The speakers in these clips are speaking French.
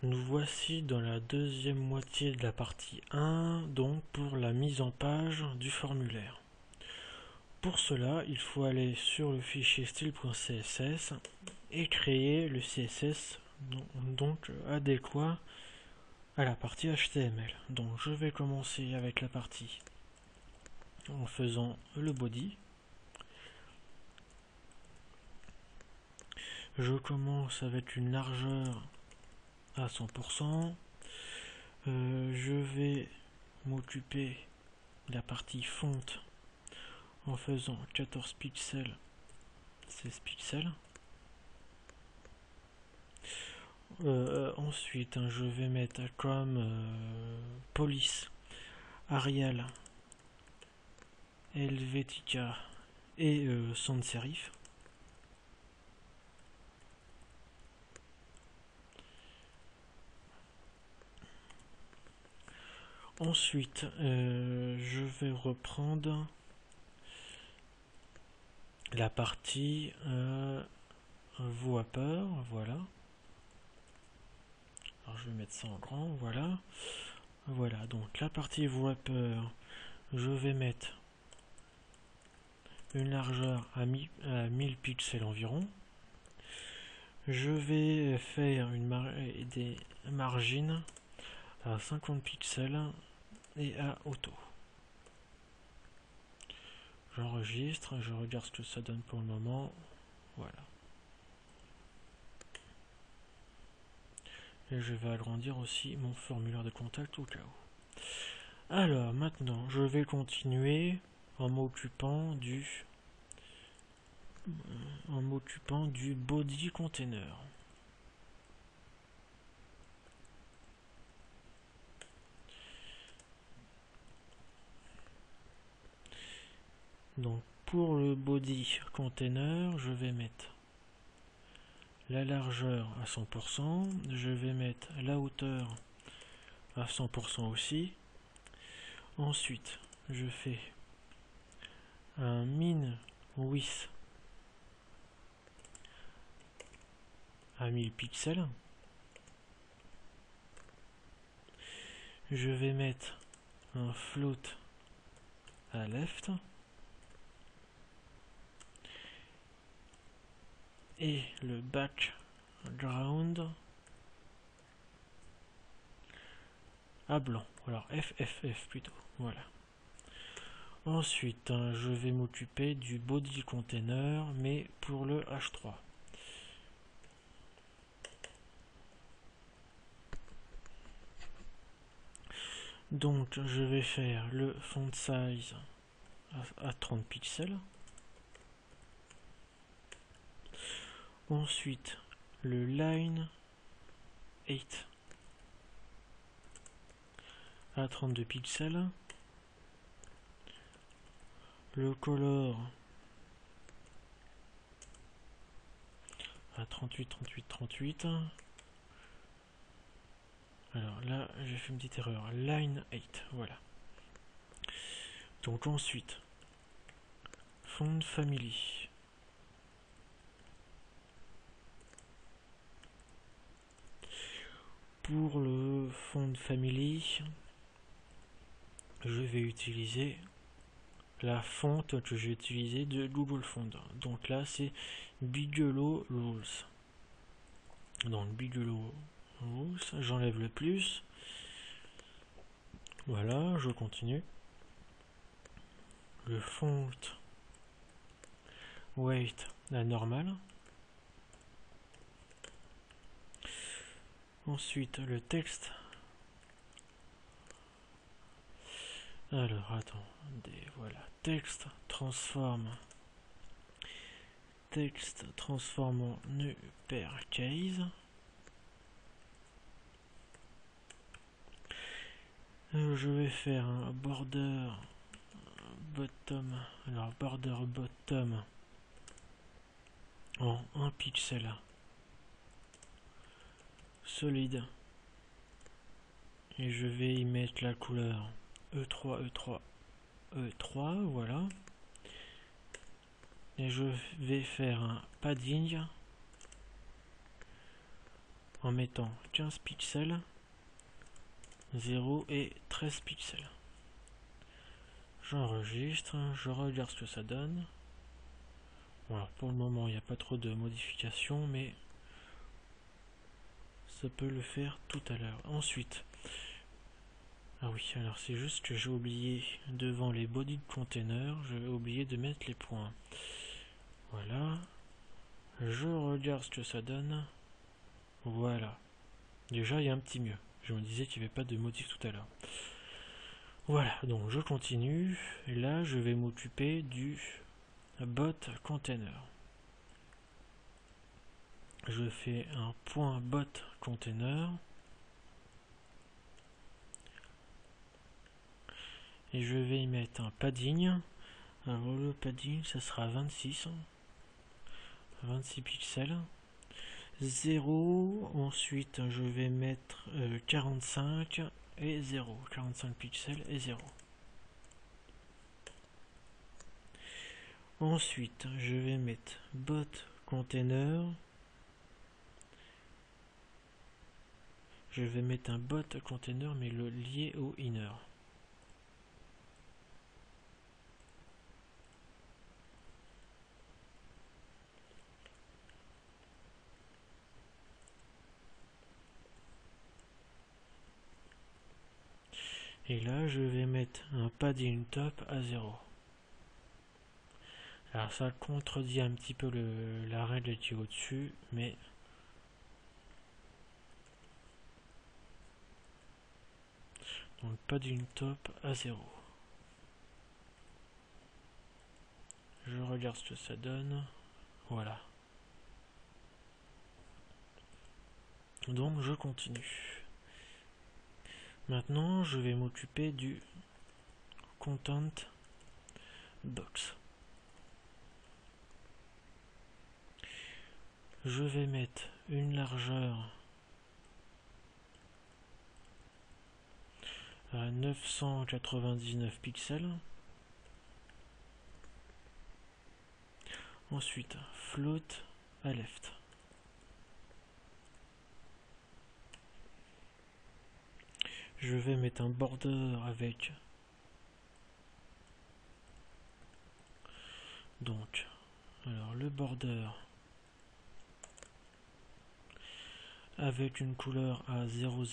Nous voici dans la deuxième moitié de la partie 1, donc pour la mise en page du formulaire. Pour cela, il faut aller sur le fichier style.css et créer le CSS donc adéquat à la partie HTML. Donc je vais commencer avec la partie en faisant le body. Je commence avec une largeur à 100%. Je vais m'occuper de la partie fonte en faisant 14 pixels, 16 pixels. Ensuite, je vais mettre comme police Arial, Helvetica et sans serif. Ensuite, je vais reprendre la partie wrapper, voilà. Alors je vais mettre ça en grand, voilà. Voilà, donc la partie wrapper, je vais mettre une largeur à 1000 pixels environ. Je vais faire des margines à 50 pixels et à auto. J'enregistre, je regarde ce que ça donne pour le moment. Voilà. Et je vais agrandir aussi mon formulaire de contact au cas où. Alors maintenant, je vais continuer en m'occupant du body container. Donc pour le body container, je vais mettre la largeur à 100%, je vais mettre la hauteur à 100% aussi. Ensuite, je fais un min width à 1000 pixels. Je vais mettre un float à left et le background à blanc. Alors FFF plutôt. Voilà. Ensuite, je vais m'occuper du body container, mais pour le H3. Donc, je vais faire le font size à 30 pixels. Ensuite, le line 8 à 32 pixels. Le color à 38, 38, 38. Alors là, j'ai fait une petite erreur. Line 8, voilà. Donc ensuite, font family. Pour le font family, je vais utiliser la fonte que j'ai utilisée de Google Font. Donc là, c'est Bigelow Rules. Donc Bigelow Rules, j'enlève le plus. Voilà, je continue. Le font weight, la normale. Ensuite, le texte. Alors, attendez, voilà. Texte transforme en uppercase. Je vais faire un border bottom. Alors, border bottom en 1 pixel solide. Et je vais y mettre la couleur E3, E3, E3, voilà. Et je vais faire un padding en mettant 15 pixels, 0 et 13 pixels. J'enregistre, je regarde ce que ça donne. Voilà, pour le moment il n'y a pas trop de modifications, mais ça peut le faire tout à l'heure. Ensuite, ah oui, alors c'est juste que j'ai oublié devant les body de container, j'ai oublié de mettre les points. Voilà, je regarde ce que ça donne. Voilà, déjà il y a un petit mieux. Je me disais qu'il n'y avait pas de modif tout à l'heure. Voilà, donc je continue. Et là, je vais m'occuper du bot container. Je fais un point bot container. Et je vais y mettre un padding. Alors le padding, ça sera 26 pixels. 0, ensuite je vais mettre 45 et 0. 45 pixels et 0. Ensuite, je vais mettre bot container. Je vais mettre un bot container mais le lier au inner. Et là, je vais mettre un padding top à 0. Alors ça contredit un petit peu la règle qui est au-dessus, mais donc padding top à 0. Je regarde ce que ça donne. Voilà. Donc je continue. Maintenant, je vais m'occuper du content box. Je vais mettre une largeur à 999 pixels. Ensuite, float à left. Je vais mettre un border avec donc alors le border avec une couleur à 000.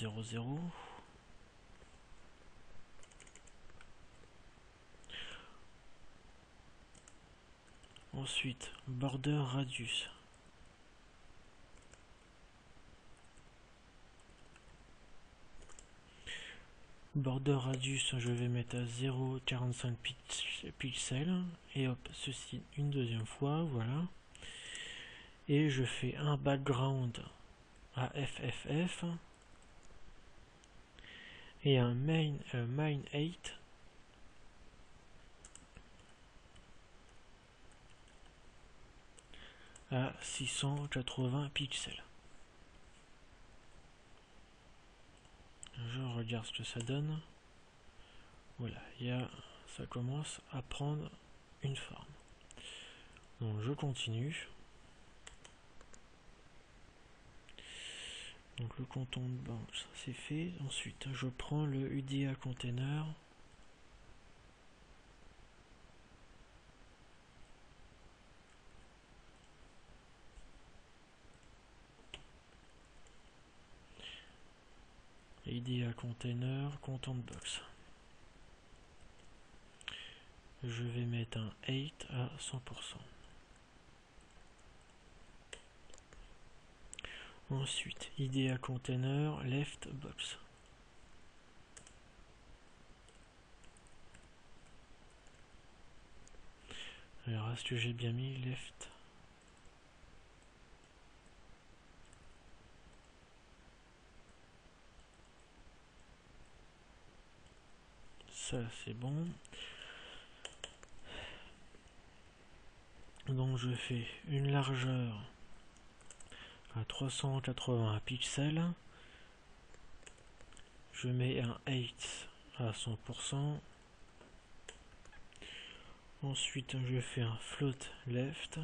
Ensuite border radius. Border radius, je vais mettre à 0,45 pixels et hop, ceci une deuxième fois, voilà. Et je fais un background à FFF et un main 8 à 680 pixels. Je regarde ce que ça donne. Voilà, ça commence à prendre une forme. Donc je continue. Donc le content box, c'est fait. Ensuite, je prends le UDA container. UDA container, content box. Je vais mettre un 8 à 100%. Ensuite, IDEA container, left box. Alors, est-ce que j'ai bien mis left? Ça, c'est bon. Donc, je fais une largeur à 380 pixels. Je mets un 8 à 100%. Ensuite, je fais un float left.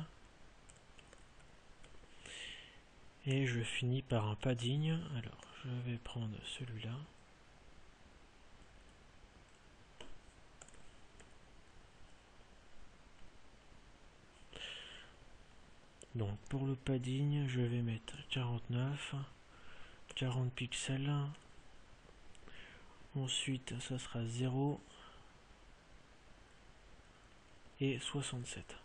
Et je finis par un padding. Alors, je vais prendre celui-là. Donc, pour le padding, je vais mettre 49, 40 pixels. Ensuite, ça sera 0 et 67.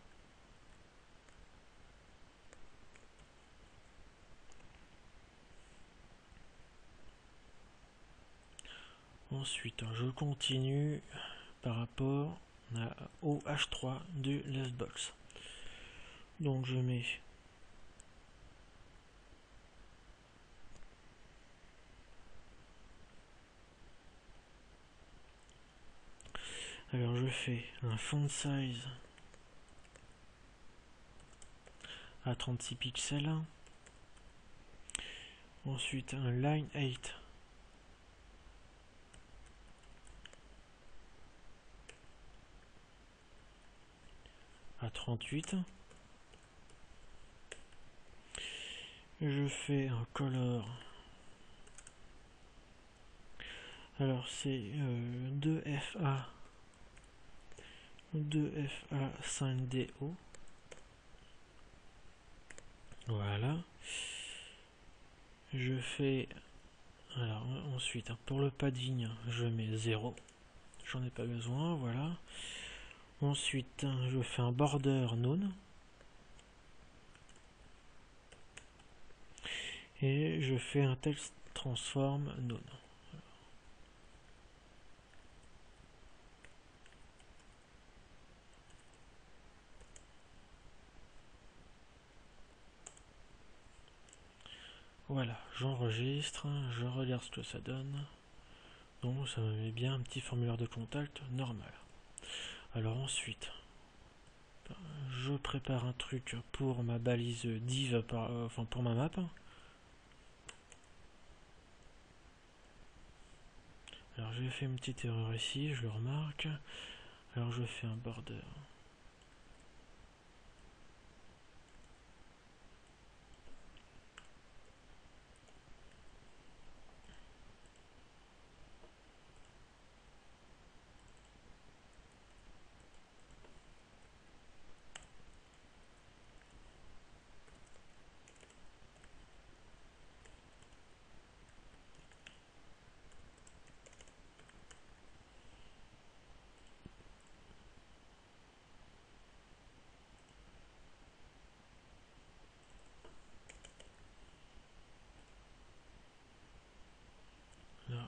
Ensuite, je continue par rapport au H3 du Lastbox. Donc je mets alors je fais un font size à 36 pixels. Ensuite un line 8 à 38. Je fais un color. Alors c'est 2FA 5DO. Voilà. Je fais alors ensuite pour le padding je mets 0. J'en ai pas besoin, voilà. Ensuite je fais un border none. Et je fais un text transform none. Voilà, j'enregistre, je regarde ce que ça donne. Donc ça me met bien un petit formulaire de contact normal. Alors ensuite, je prépare un truc pour ma balise div, enfin pour ma map. Alors j'ai fait une petite erreur ici, je le remarque. Alors je fais un border.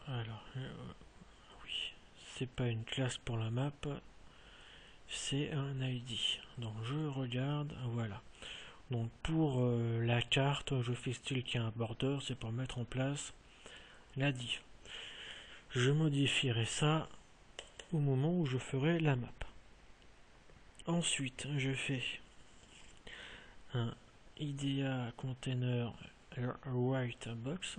Alors oui, c'est pas une classe pour la map, c'est un ID. Donc je regarde, voilà. Donc pour la carte, je fais style qu'il y a un border, c'est pour mettre en place la div. Je modifierai ça au moment où je ferai la map. Ensuite, je fais un IDEA container write box.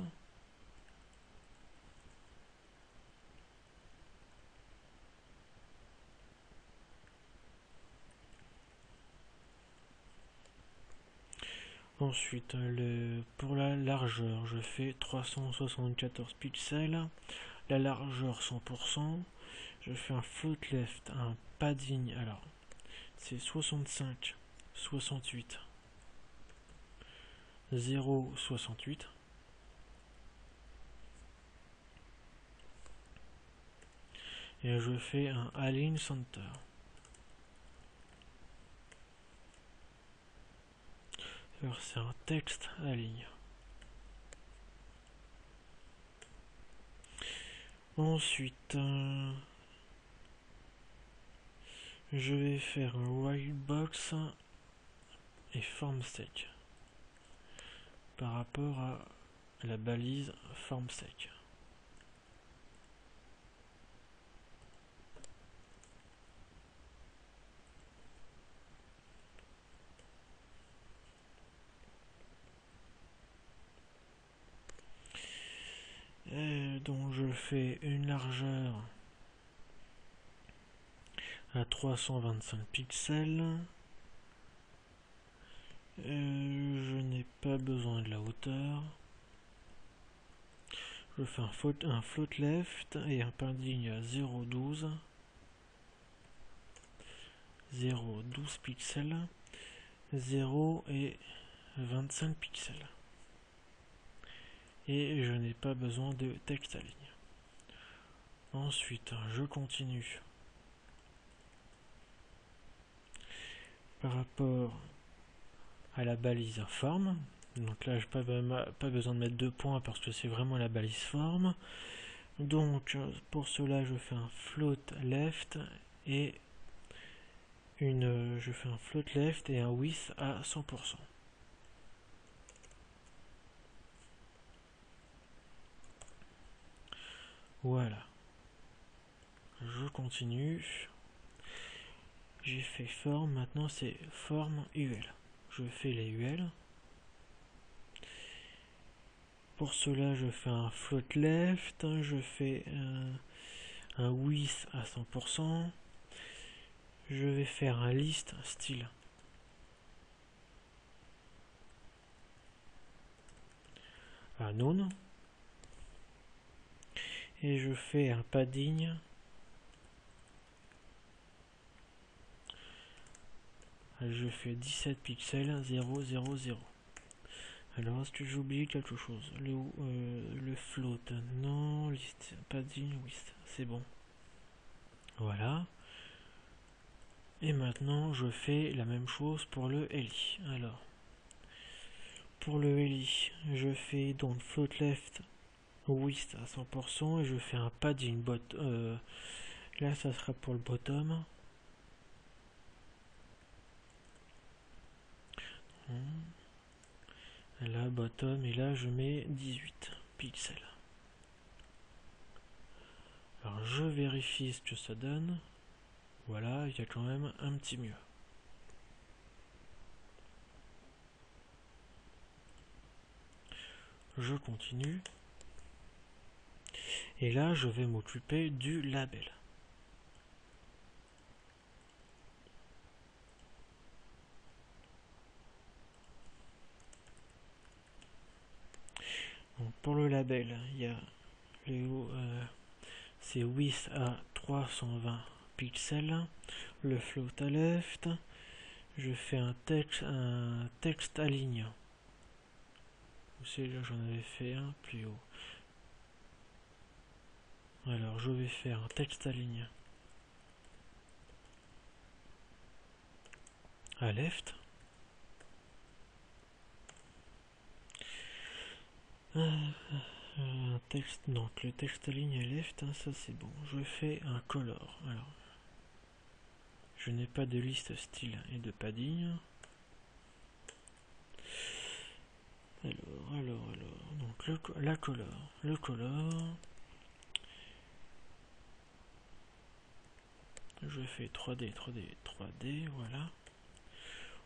Ensuite, pour la largeur, je fais 374 pixels. La largeur 100%. Je fais un float left, un padding. Alors, c'est 65, 68, 0, 68. Et je fais un align center. Alors, c'est un texte align. Ensuite, je vais faire un whitebox et formSec par rapport à la balise formSec. Et donc je fais une largeur à 325 pixels. Je n'ai pas besoin de la hauteur. Je fais un float left et un padding à 0,12. 0,12 pixels. 0 et 25 pixels. Et je n'ai pas besoin de texte à ligne. Ensuite, je continue. Par rapport à la balise forme, donc là je n'ai pas besoin de mettre 2 points parce que c'est vraiment la balise forme. Donc pour cela je fais un float left et je fais un float left et un width à 100%. Voilà. Je continue. J'ai fait forme, maintenant c'est forme UL. Je fais les UL. Pour cela, je fais un float left, je fais un width à 100%. Je vais faire un list style. À none. Et je fais un padding. Je fais 17 pixels, 0, 0, 0. Alors, est-ce que j'ai oublié quelque chose? Le float, non, list, padding, width, c'est bon. Voilà. Et maintenant, je fais la même chose pour le LI. Alors, pour le LI, je fais donc float left, width à 100% et je fais un padding là, ça sera pour le bottom. Là, bottom, et là, je mets 18 pixels. Alors, je vérifie ce que ça donne. Voilà, il y a quand même un petit mieux. Je continue. Et là, je vais m'occuper du label. Donc, pour le label, il y a c'est width à 320 pixels. Le float à left. Je fais un texte à ligne. Là, j'en avais fait un plus haut. Alors, je vais faire un texte à ligne à left. Un texte, donc le texte à ligne à left, hein, ça c'est bon. Je fais un color. Alors, je n'ai pas de liste style et de padding. Alors, donc la color, le color. Je fais 3D, 3D, 3D, voilà.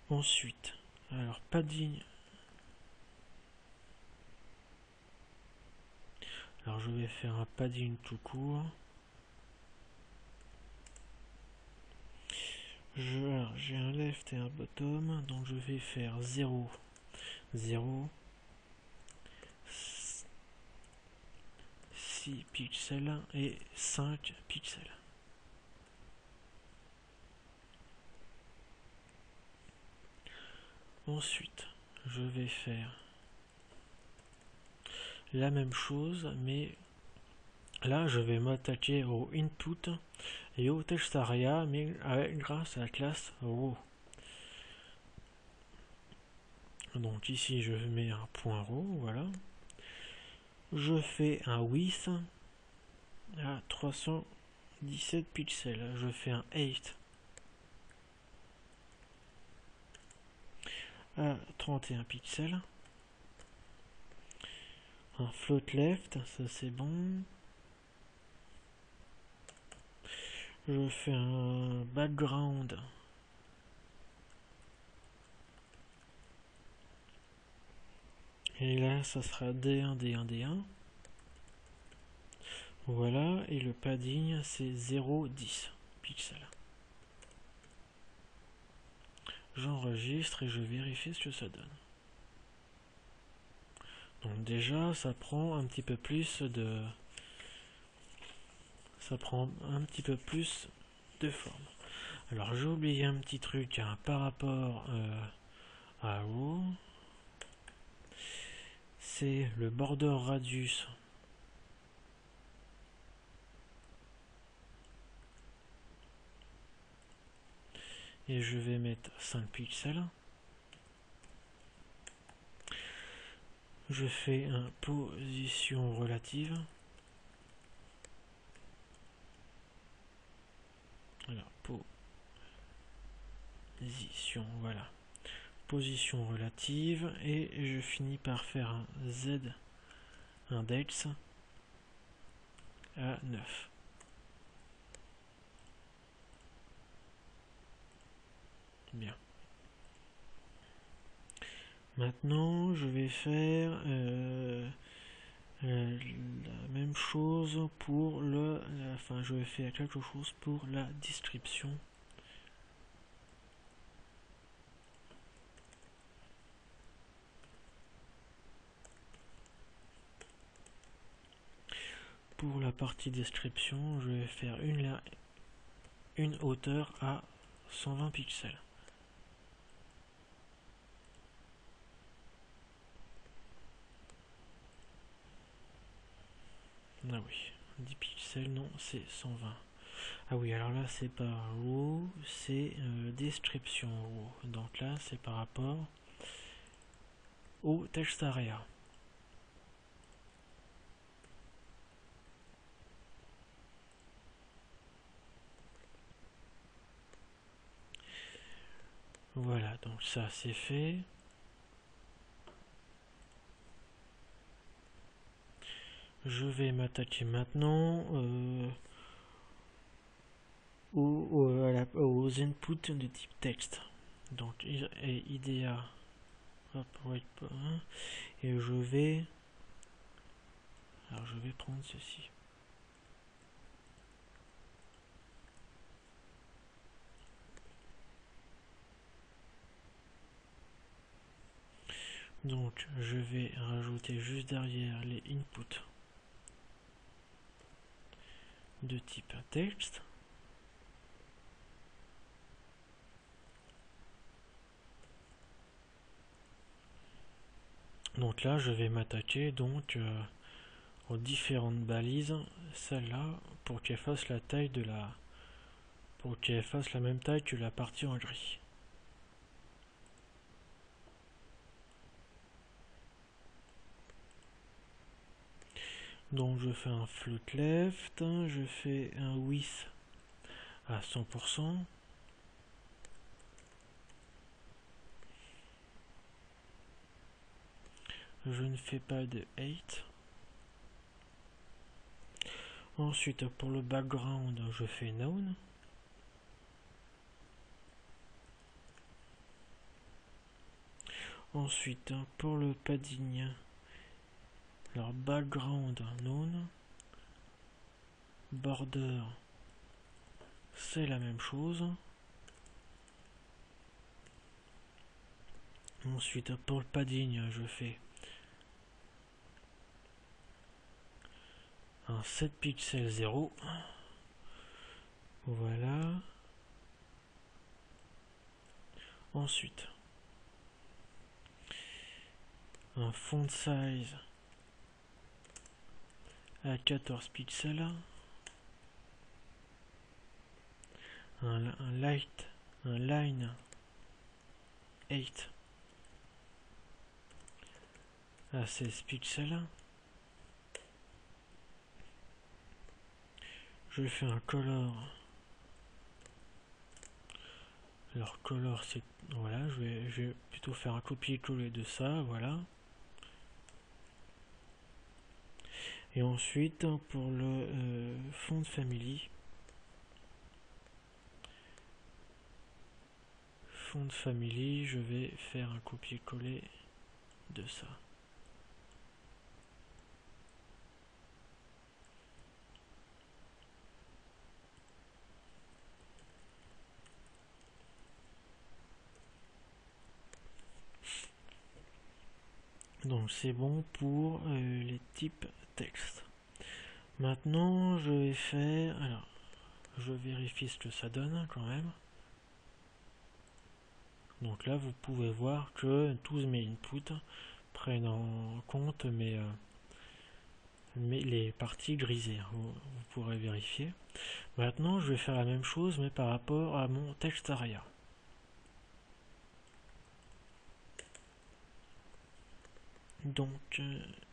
Ensuite, alors padding. Alors je vais faire un padding tout court. J'ai un left et un bottom, donc je vais faire 0, 0, 6 pixels et 5 pixels. Ensuite, je vais faire la même chose, mais là je vais m'attaquer au input et au text area, mais grâce à la classe row. Donc ici je mets un point row, voilà. Je fais un width à 317 pixels. Je fais un 8 à 31 pixels. Un float left, ça c'est bon. Je fais un background. Et là, ça sera D1, D1, D1. Voilà, et le padding, c'est 0,10 pixels. j'enregistre et je vérifie ce que ça donne. Donc déjà, ça prend un petit peu plus de... forme. Alors j'ai oublié un petit truc par rapport à Raw. C'est le border radius. Et je vais mettre 5 pixels. Je fais un position relative. Alors, position, voilà. Position relative. Et je finis par faire un Z index à 9. Bien. Maintenant, je vais faire la même chose pour je vais faire quelque chose pour la description. Pour la partie description, je vais faire une hauteur à 120 pixels. Ah oui, 10 pixels, non, c'est 120. Ah oui, alors là, c'est pas raw, c'est description raw. Donc là, c'est par rapport au text area. Voilà, donc ça, c'est fait. Je vais m'attaquer maintenant aux inputs de type texte. Donc IDEA, et je vais prendre ceci. Donc je vais rajouter juste derrière les inputs de type texte. Donc là, je vais m'attaquer aux différentes balises, celle-là, pour qu'elle fasse la taille pour qu'elle fasse la même taille que la partie en gris. Donc je fais un float left, je fais un width à 100%. Je ne fais pas de 8. Ensuite, pour le background, je fais none. Ensuite, pour le padding, alors background none. Border, c'est la même chose. Ensuite, pour le padding, je fais un 7 pixels 0. Voilà. Ensuite, un font size à 14 pixels. Un line 8 à 16 pixels. Je fais un color. Alors color, c'est voilà, je vais plutôt faire un copier-coller de ça, voilà. Et ensuite pour le font family, je vais faire un copier-coller de ça. Donc c'est bon pour les types texte. Maintenant je vais faire, alors je vérifie ce que ça donne quand même. Donc là vous pouvez voir que tous mes inputs prennent en compte les parties grisées. Vous pourrez vérifier. Maintenant je vais faire la même chose mais par rapport à mon texte aria. Donc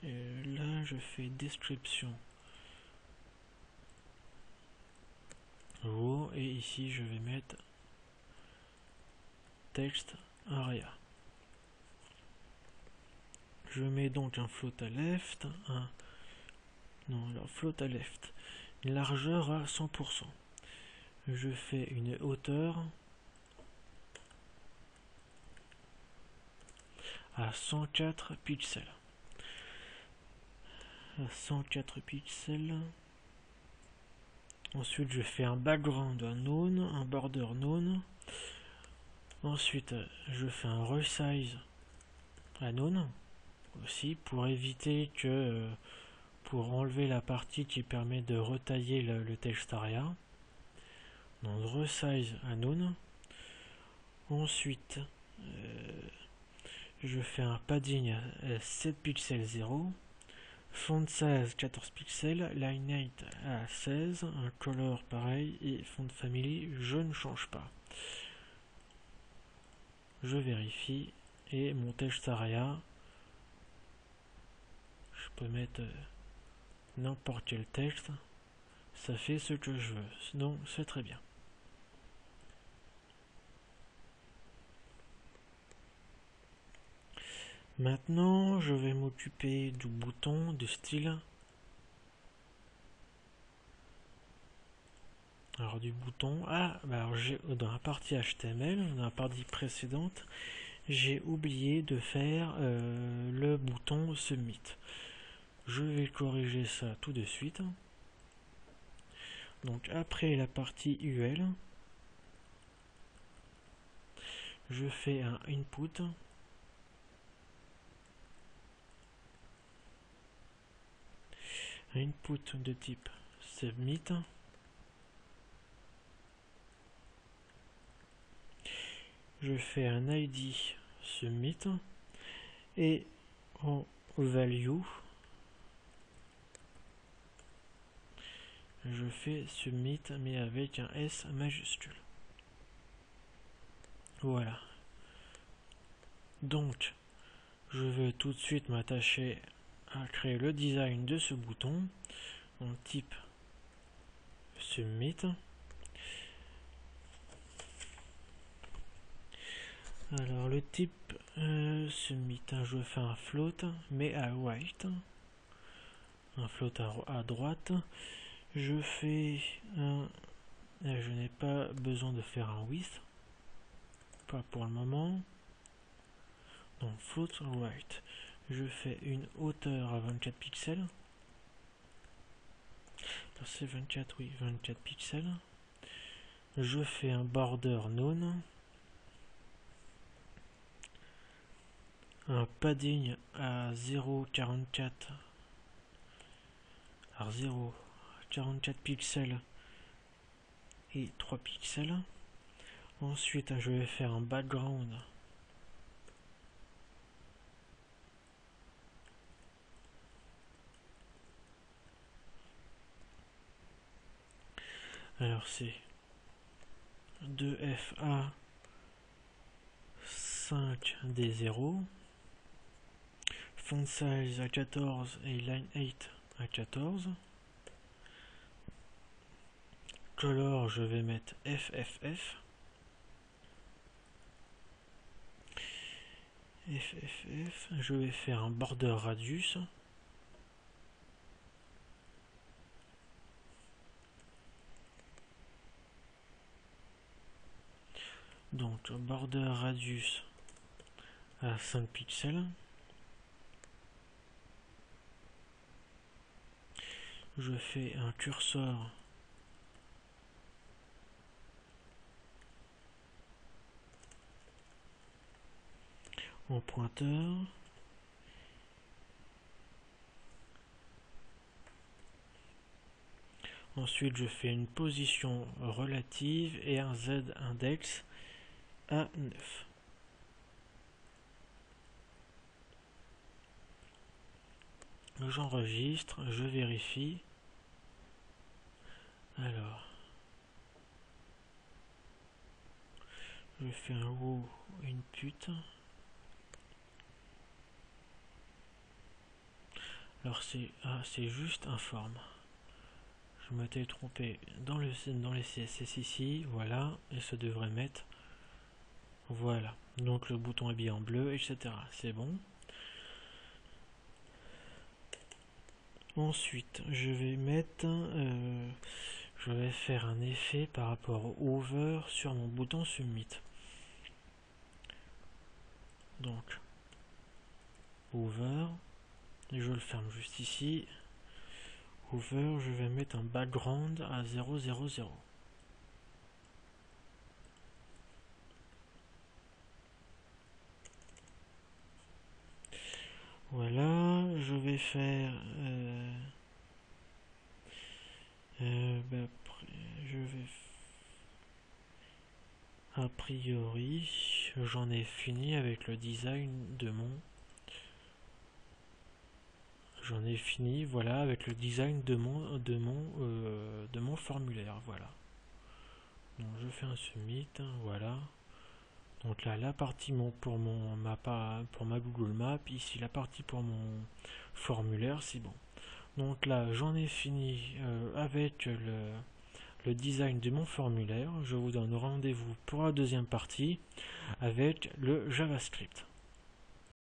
là je fais description row et ici je vais mettre texte aria. Je mets donc un float à left, float à left, une largeur à 100%. Je fais une hauteur à 104 pixels. À 104 pixels. Ensuite, je fais un background à none, un border none. Ensuite, je fais un resize à none aussi pour éviter que pour enlever la partie qui permet de retailler le texte aria. Donc resize à none. Ensuite, je fais un padding à 7 pixels 0. Font size 14 pixels, line height à 16, un color pareil et font family je ne change pas. Je vérifie et mon texte aria, je peux mettre n'importe quel texte, ça fait ce que je veux, donc c'est très bien. Maintenant je vais m'occuper du bouton de style. Alors du bouton, alors j'ai dans la partie HTML, dans la partie précédente, j'ai oublié de faire le bouton submit. Je vais corriger ça tout de suite. Donc après la partie UL, je fais un input. Un input de type submit. Je fais un ID submit et en value, je fais submit mais avec un S majuscule. Voilà. Donc, je vais tout de suite m'attacher à créer le design de ce bouton en type submit. Alors le type submit, je fais un float mais à right, un float à droite. Je fais un, je n'ai pas besoin de faire un width, pas pour le moment. Donc float right, je fais une hauteur à 24 pixels. C'est 24, oui, 24 pixels. Je fais un border none, un padding à 0,44, alors 0,44 pixels et 3 pixels. Ensuite, je vais faire un background alors c'est 2FA 5D0, font size à 14 et line 8 à 14. Color, je vais mettre FFF. FFF, je vais faire un border radius. Donc border radius à 5 pixels. Je fais un curseur en pointeur Ensuite, je fais une position relative et un z-index à 9. J'enregistre, je vérifie. Alors, je fais un ou une pute. Alors c'est juste un form. Je m'étais trompé dans les CSS ici, voilà, et ça devrait mettre, voilà. Donc le bouton est bien en bleu, etc. C'est bon. Ensuite, je vais faire un effet par rapport au over sur mon bouton submit. Donc, over, et je le ferme juste ici. Over, je vais mettre un background à 0, 0, 0. Voilà, je vais faire je vais a priori j'en ai fini avec le design de mon voilà, avec le design de mon formulaire, voilà. Donc je fais un submit, voilà. Donc là, la partie pour ma Google Map, ici la partie pour mon formulaire, c'est bon. Donc là, j'en ai fini avec le design de mon formulaire. Je vous donne rendez-vous pour la deuxième partie avec le JavaScript.